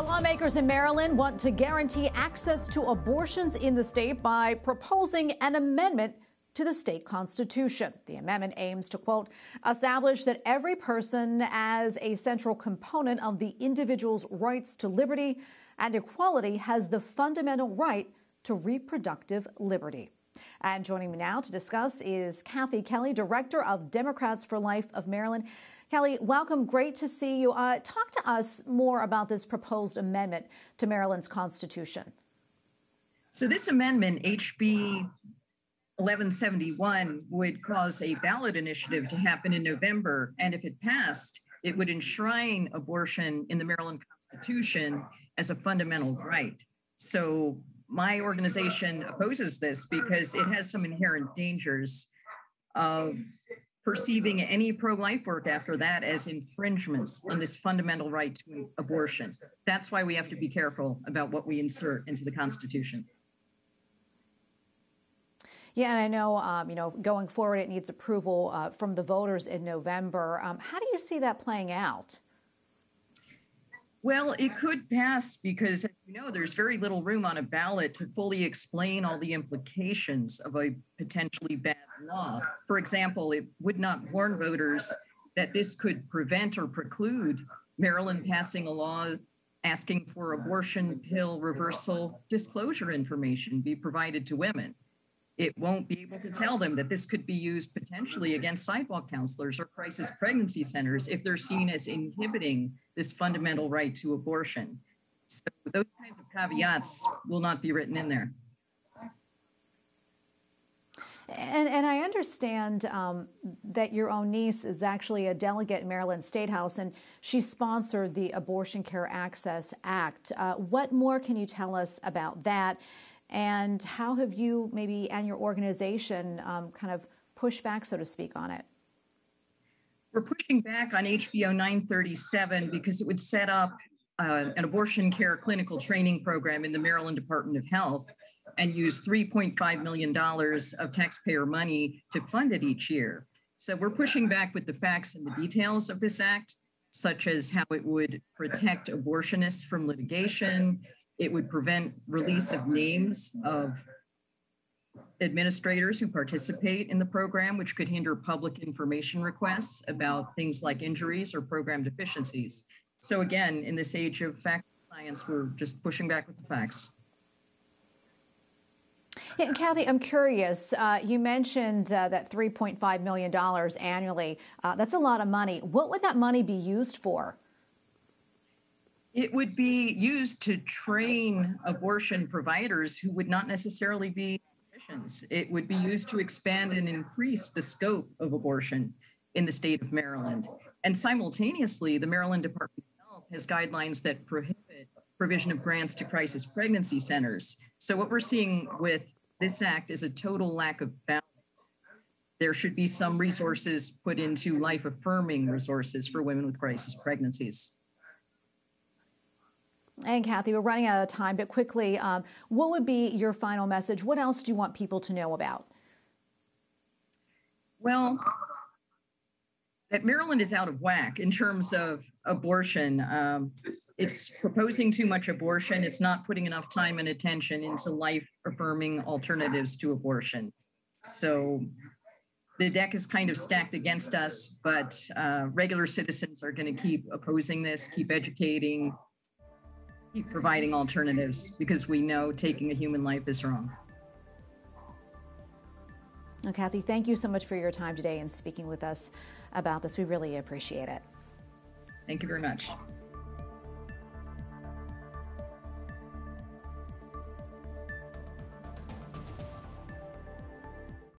Lawmakers in Maryland want to guarantee access to abortions in the state by proposing an amendment to the state constitution. The amendment aims to, quote, establish that every person as a central component of the individual's rights to liberty and equality has the fundamental right to reproductive liberty. And joining me now to discuss is Kathy Kelly, Director of Democrats for Life of Maryland. Kelly, welcome. Great to see you. Talk to us more about this proposed amendment to Maryland's Constitution. So this amendment, HB 1171, would cause a ballot initiative to happen in November. And if it passed, it would enshrine abortion in the Maryland Constitution as a fundamental right. So my organization opposes this because it has some inherent dangers of perceiving any pro-life work after that as infringements on this fundamental right to abortion. That's why we have to be careful about what we insert into the Constitution. Yeah, and I know, going forward, it needs approval from the voters in November. How do you see that playing out? Well, it could pass because, as you know, there's very little room on a ballot to fully explain all the implications of a potentially bad law. For example, it would not warn voters that this could prevent or preclude Maryland passing a law asking for abortion pill reversal disclosure information be provided to women. It won't be able to tell them that this could be used potentially against sidewalk counselors or crisis pregnancy centers if they're seen as inhibiting this fundamental right to abortion. So those kinds of caveats will not be written in there. And I understand that your own niece is actually a delegate in Maryland State House, and she sponsored the Abortion Care Access Act. What more can you tell us about that? And how have you maybe and your organization kind of pushed back, so to speak, on it? We're pushing back on HB 937 because it would set up an abortion care clinical training program in the Maryland Department of Health and use $3.5 million of taxpayer money to fund it each year. So we're pushing back with the facts and the details of this act, such as how it would protect abortionists from litigation. It would prevent release of names of administrators who participate in the program, which could hinder public information requests about things like injuries or program deficiencies. So again, in this age of facts and science, we're just pushing back with the facts. Yeah, Kathy, I'm curious. You mentioned that $3.5 million annually. That's a lot of money. What would that money be used for? It would be used to train abortion providers who would not necessarily be physicians. It would be used to expand and increase the scope of abortion in the state of Maryland. And simultaneously, the Maryland Department of Health has guidelines that prohibit provision of grants to crisis pregnancy centers. So what we're seeing with this act is a total lack of balance. There should be some resources put into life-affirming resources for women with crisis pregnancies. And Kathy, we're running out of time, but quickly, what would be your final message? What else do you want people to know about? Well, that Maryland is out of whack in terms of abortion. It's proposing too much abortion. It's not putting enough time and attention into life-affirming alternatives to abortion. So the deck is kind of stacked against us, but regular citizens are going to keep opposing this, keep educating, keep providing alternatives, because we know taking a human life is wrong. Well, Kathy, thank you so much for your time today and speaking with us about this. We really appreciate it. Thank you very much.